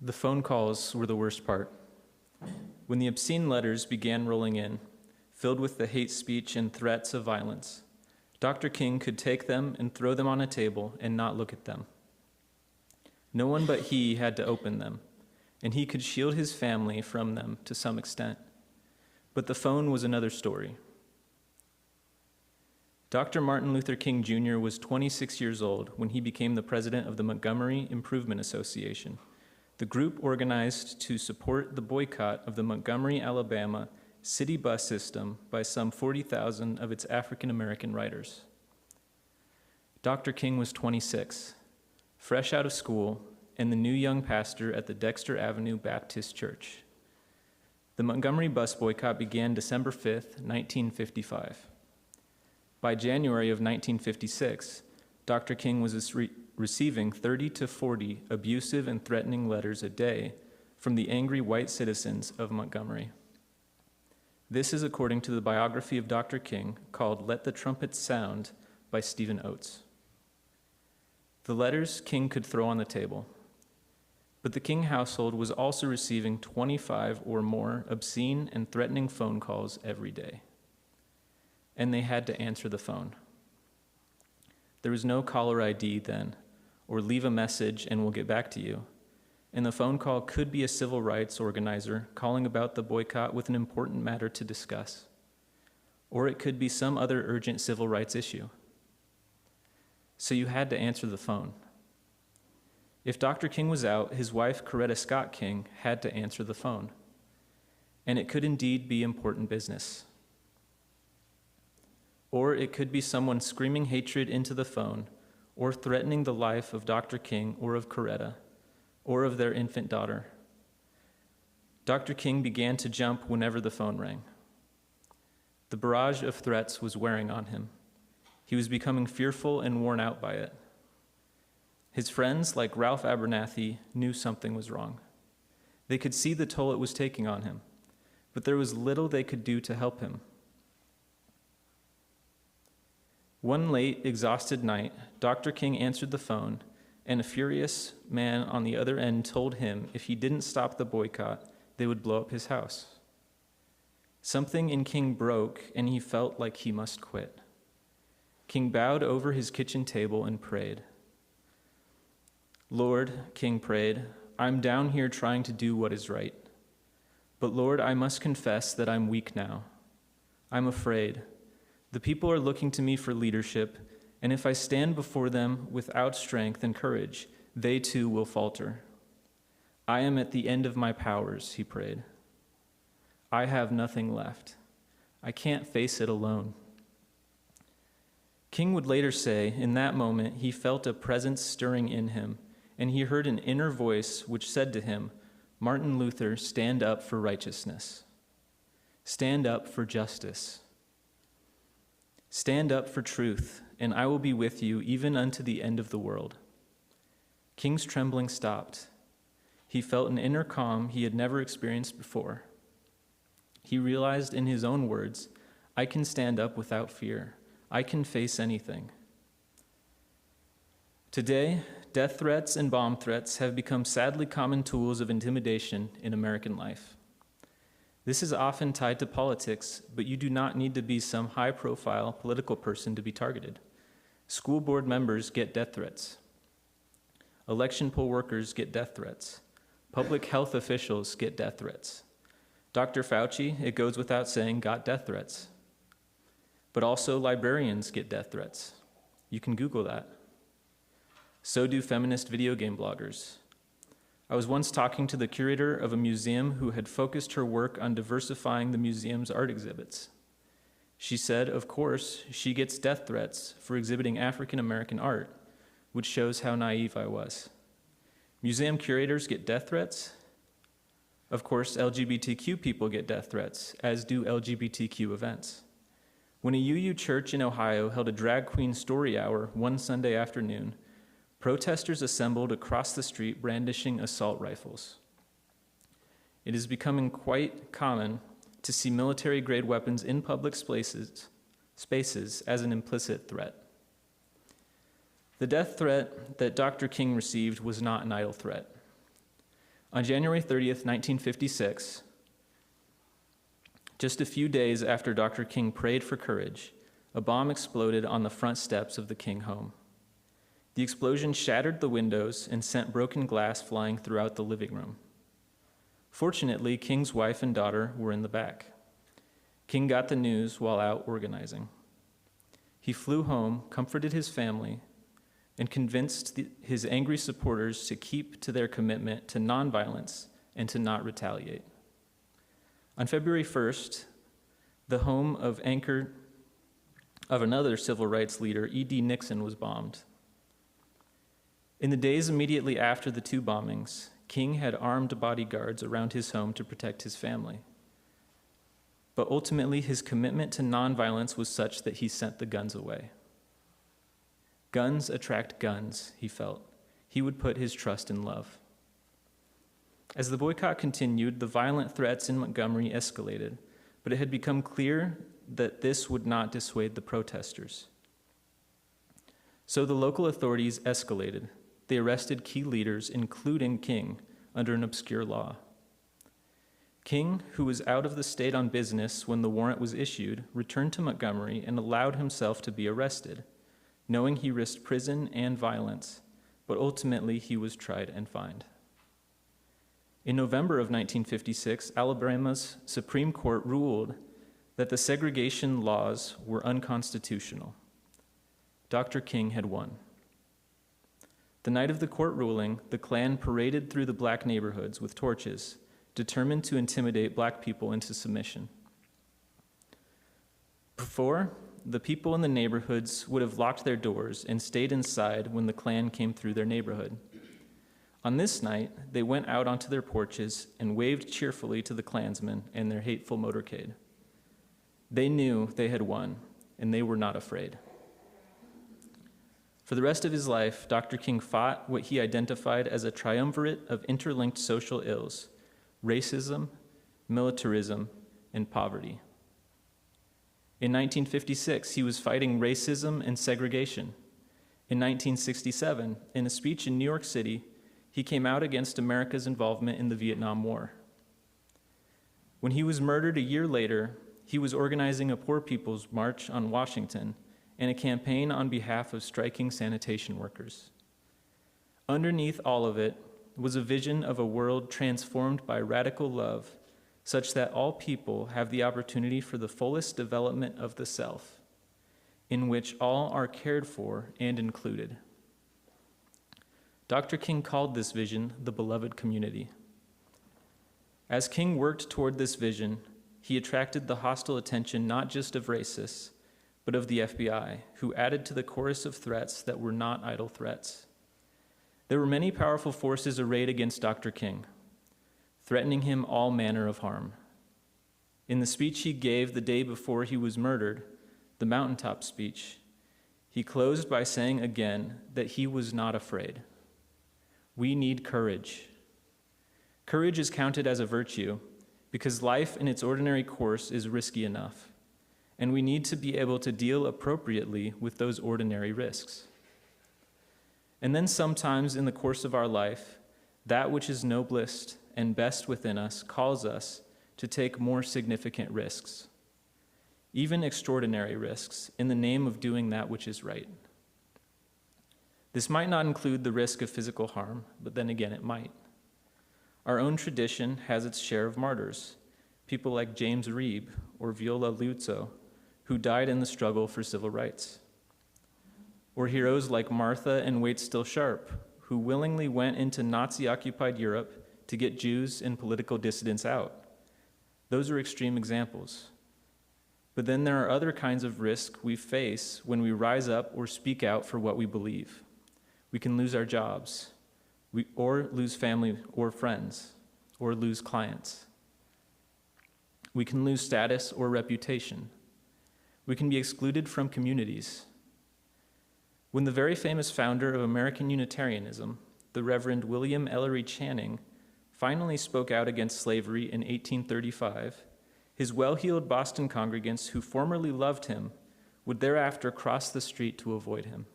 The phone calls were the worst part. When the obscene letters began rolling in, filled with the hate speech and threats of violence, Dr. King could take them and throw them on a table and not look at them. No one but he had to open them, and he could shield his family from them to some extent. But the phone was another story. Dr. Martin Luther King Jr. was 26 years old when he became the president of the Montgomery Improvement Association, the group organized to support the boycott of the Montgomery, Alabama city bus system by some 40,000 of its African-American riders. Dr. King was 26, fresh out of school, and the new young pastor at the Dexter Avenue Baptist Church. The Montgomery bus boycott began December 5th, 1955. By January of 1956, Dr. King was receiving 30 to 40 abusive and threatening letters a day from the angry white citizens of Montgomery. This is according to the biography of Dr. King called Let the Trumpets Sound by Stephen Oates. The letters King could throw on the table, but the King household was also receiving 25 or more obscene and threatening phone calls every day, and they had to answer the phone. There was no caller ID then, or leave a message and we'll get back to you. And the phone call could be a civil rights organizer calling about the boycott with an important matter to discuss. Or it could be some other urgent civil rights issue. So you had to answer the phone. If Dr. King was out, his wife, Coretta Scott King, had to answer the phone. And it could indeed be important business. Or it could be someone screaming hatred into the phone, or threatening the life of Dr. King or of Coretta, or of their infant daughter. Dr. King began to jump whenever the phone rang. The barrage of threats was wearing on him. He was becoming fearful and worn out by it. His friends, like Ralph Abernathy, knew something was wrong. They could see the toll it was taking on him, but there was little they could do to help him. One late, exhausted night, Dr. King answered the phone, and a furious man on the other end told him if he didn't stop the boycott, they would blow up his house. Something in King broke, and he felt like he must quit. King bowed over his kitchen table and prayed. Lord, King prayed, I'm down here trying to do what is right. But Lord, I must confess that I'm weak now. I'm afraid. The people are looking to me for leadership, and if I stand before them without strength and courage, they too will falter. I am at the end of my powers, he prayed. I have nothing left. I can't face it alone. King would later say, in that moment, he felt a presence stirring in him, and he heard an inner voice which said to him, Martin Luther, stand up for righteousness. Stand up for justice. Stand up for truth, and I will be with you even unto the end of the world. King's trembling stopped. He felt an inner calm he had never experienced before. He realized in his own words, I can stand up without fear. I can face anything. Today, death threats and bomb threats have become sadly common tools of intimidation in American life. This is often tied to politics, but you do not need to be some high-profile political person to be targeted. School board members get death threats. Election poll workers get death threats. Public health officials get death threats. Dr. Fauci, it goes without saying, got death threats. But also librarians get death threats. You can Google that. So do feminist video game bloggers. I was once talking to the curator of a museum who had focused her work on diversifying the museum's art exhibits. She said, of course, she gets death threats for exhibiting African American art, which shows how naive I was. Museum curators get death threats? Of course, LGBTQ people get death threats, as do LGBTQ events. When a UU church in Ohio held a drag queen story hour one Sunday afternoon, protesters assembled across the street brandishing assault rifles. It is becoming quite common to see military-grade weapons in public spaces as an implicit threat. The death threat that Dr. King received was not an idle threat. On January 30th, 1956, just a few days after Dr. King prayed for courage, a bomb exploded on the front steps of the King home. The explosion shattered the windows and sent broken glass flying throughout the living room. Fortunately, King's wife and daughter were in the back. King got the news while out organizing. He flew home, comforted his family, and convinced his angry supporters to keep to their commitment to nonviolence and to not retaliate. On February 1st, the home of another civil rights leader, E.D. Nixon, was bombed. In the days immediately after the two bombings, King had armed bodyguards around his home to protect his family. But ultimately, his commitment to nonviolence was such that he sent the guns away. Guns attract guns, he felt. He would put his trust in love. As the boycott continued, the violent threats in Montgomery escalated, but it had become clear that this would not dissuade the protesters. So the local authorities escalated. They arrested key leaders, including King, under an obscure law. King, who was out of the state on business when the warrant was issued, returned to Montgomery and allowed himself to be arrested, knowing he risked prison and violence, but ultimately he was tried and fined. In November of 1956, Alabama's Supreme Court ruled that the segregation laws were unconstitutional. Dr. King had won. The night of the court ruling, the Klan paraded through the black neighborhoods with torches, determined to intimidate black people into submission. Before, the people in the neighborhoods would have locked their doors and stayed inside when the Klan came through their neighborhood. On this night, they went out onto their porches and waved cheerfully to the Klansmen and their hateful motorcade. They knew they had won, and they were not afraid. For the rest of his life, Dr. King fought what he identified as a triumvirate of interlinked social ills: racism, militarism, and poverty. In 1956, he was fighting racism and segregation. In 1967, in a speech in New York City, he came out against America's involvement in the Vietnam War. When he was murdered a year later, he was organizing a Poor People's March on Washington and a campaign on behalf of striking sanitation workers. Underneath all of it was a vision of a world transformed by radical love, such that all people have the opportunity for the fullest development of the self, in which all are cared for and included. Dr. King called this vision the beloved community. As King worked toward this vision, he attracted the hostile attention not just of racists, but of the FBI, who added to the chorus of threats that were not idle threats. There were many powerful forces arrayed against Dr. King, threatening him all manner of harm. In the speech he gave the day before he was murdered, the mountaintop speech, he closed by saying again that he was not afraid. We need courage. Courage is counted as a virtue because life in its ordinary course is risky enough, and we need to be able to deal appropriately with those ordinary risks. And then sometimes in the course of our life, that which is noblest and best within us calls us to take more significant risks, even extraordinary risks, in the name of doing that which is right. This might not include the risk of physical harm, but then again it might. Our own tradition has its share of martyrs, people like James Rieger or Viola Liuzzo, who died in the struggle for civil rights. Or heroes like Martha and Wait Still Sharp, who willingly went into Nazi-occupied Europe to get Jews and political dissidents out. Those are extreme examples. But then there are other kinds of risk we face when we rise up or speak out for what we believe. We can lose our jobs, or lose family or friends, or lose clients. We can lose status or reputation. We can be excluded from communities. When the very famous founder of American Unitarianism, the Reverend William Ellery Channing, finally spoke out against slavery in 1835, his well-heeled Boston congregants who formerly loved him would thereafter cross the street to avoid him.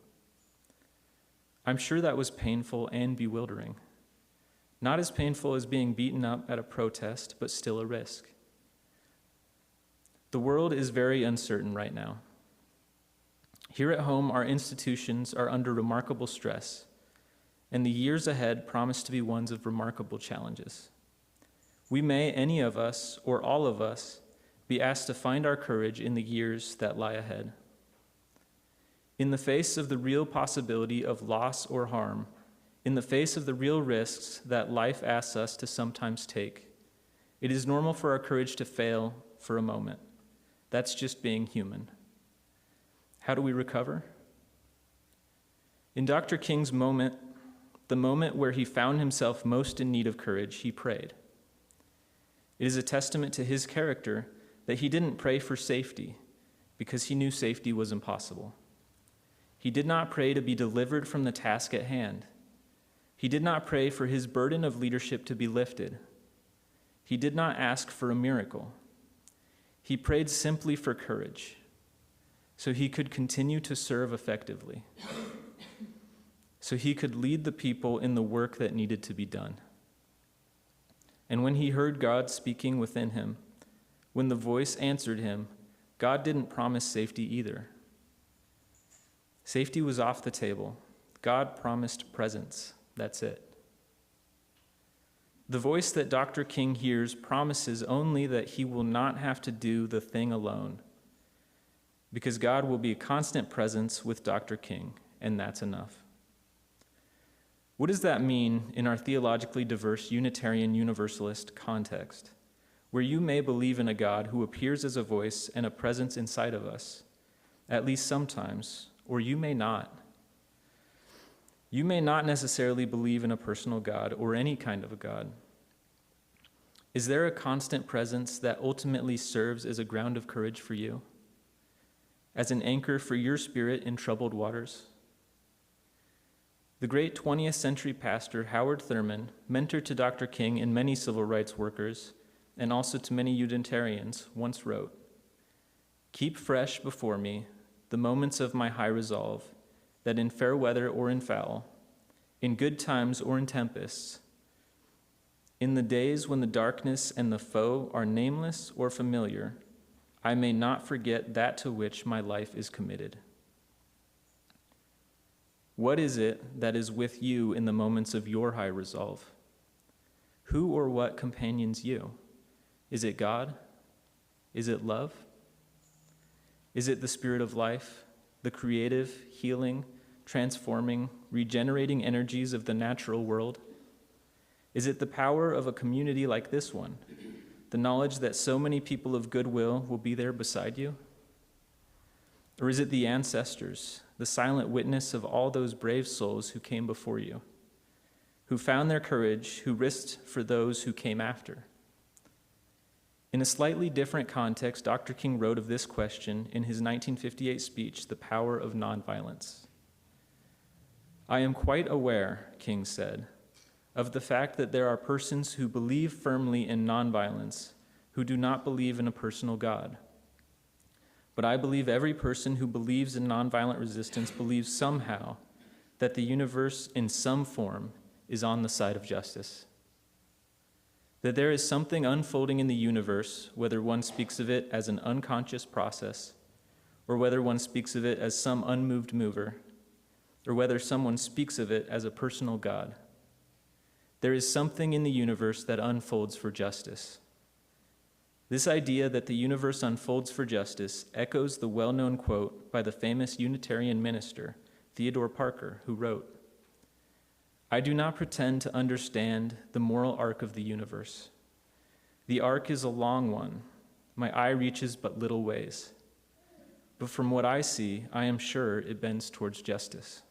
I'm sure that was painful and bewildering. Not as painful as being beaten up at a protest, but still a risk. The world is very uncertain right now. Here at home, our institutions are under remarkable stress, and the years ahead promise to be ones of remarkable challenges. We may, any of us, or all of us, be asked to find our courage in the years that lie ahead. In the face of the real possibility of loss or harm, in the face of the real risks that life asks us to sometimes take, it is normal for our courage to fail for a moment. That's just being human. How do we recover? In Dr. King's moment, the moment where he found himself most in need of courage, he prayed. It is a testament to his character that he didn't pray for safety because he knew safety was impossible. He did not pray to be delivered from the task at hand. He did not pray for his burden of leadership to be lifted. He did not ask for a miracle. He prayed simply for courage so he could continue to serve effectively, so he could lead the people in the work that needed to be done. And when he heard God speaking within him, when the voice answered him, God didn't promise safety either. Safety was off the table. God promised presence. That's it. The voice that Dr. King hears promises only that he will not have to do the thing alone, because God will be a constant presence with Dr. King, and that's enough. What does that mean in our theologically diverse Unitarian Universalist context, where you may believe in a God who appears as a voice and a presence inside of us, at least sometimes, or you may not? You may not necessarily believe in a personal God or any kind of a God. Is there a constant presence that ultimately serves as a ground of courage for you, as an anchor for your spirit in troubled waters? The great 20th century pastor Howard Thurman, mentor to Dr. King and many civil rights workers, and also to many Unitarians, once wrote, "Keep fresh before me the moments of my high resolve, that in fair weather or in foul, in good times or in tempests, in the days when the darkness and the foe are nameless or familiar, I may not forget that to which my life is committed." What is it that is with you in the moments of your high resolve? Who or what companions you? Is it God? Is it love? Is it the Spirit of life, the creative, healing, transforming, regenerating energies of the natural world? Is it the power of a community like this one, the knowledge that so many people of goodwill will be there beside you? Or is it the ancestors, the silent witness of all those brave souls who came before you, who found their courage, who risked for those who came after? In a slightly different context, Dr. King wrote of this question in his 1958 speech, The Power of Nonviolence. "I am quite aware," King said, "of the fact that there are persons who believe firmly in nonviolence who do not believe in a personal God. But I believe every person who believes in nonviolent resistance believes somehow that the universe in some form is on the side of justice. That there is something unfolding in the universe, whether one speaks of it as an unconscious process, or whether one speaks of it as some unmoved mover, or whether someone speaks of it as a personal God. There is something in the universe that unfolds for justice. This idea that the universe unfolds for justice echoes the well-known quote by the famous Unitarian minister, Theodore Parker, who wrote, "I do not pretend to understand the moral arc of the universe. The arc is a long one. My eye reaches but little ways. But from what I see, I am sure it bends towards justice."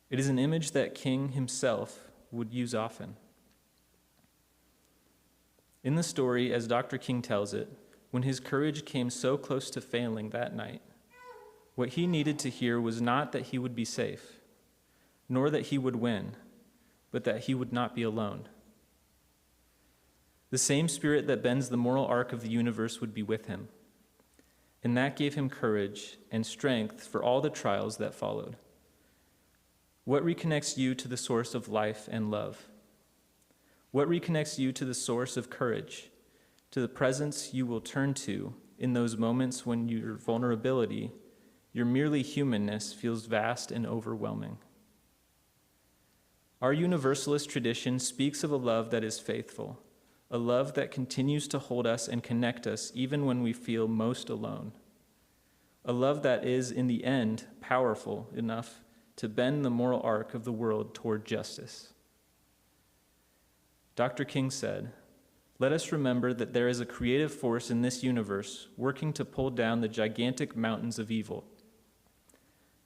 It is an image that King himself would use often. In the story, as Dr. King tells it, when his courage came so close to failing that night, what he needed to hear was not that he would be safe, nor that he would win, but that he would not be alone. The same Spirit that bends the moral arc of the universe would be with him, and that gave him courage and strength for all the trials that followed. What reconnects you to the source of life and love? What reconnects you to the source of courage, to the presence you will turn to in those moments when your vulnerability, your merely humanness, feels vast and overwhelming? Our Universalist tradition speaks of a love that is faithful, a love that continues to hold us and connect us even when we feel most alone, a love that is, in the end, powerful enough to bend the moral arc of the world toward justice. Dr. King said, "Let us remember that there is a creative force in this universe working to pull down the gigantic mountains of evil,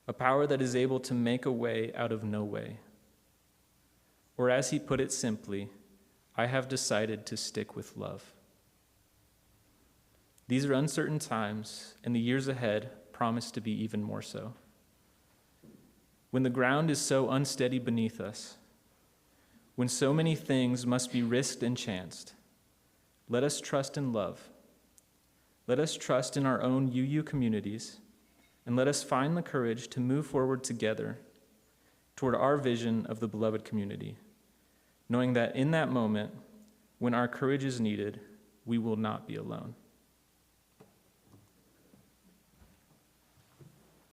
a power that is able to make a way out of no way." Or as he put it simply, "I have decided to stick with love." These are uncertain times, and the years ahead promise to be even more so. When the ground is so unsteady beneath us, when so many things must be risked and chanced, let us trust in love. Let us trust in our own UU communities, and let us find the courage to move forward together toward our vision of the beloved community, knowing that in that moment, when our courage is needed, we will not be alone.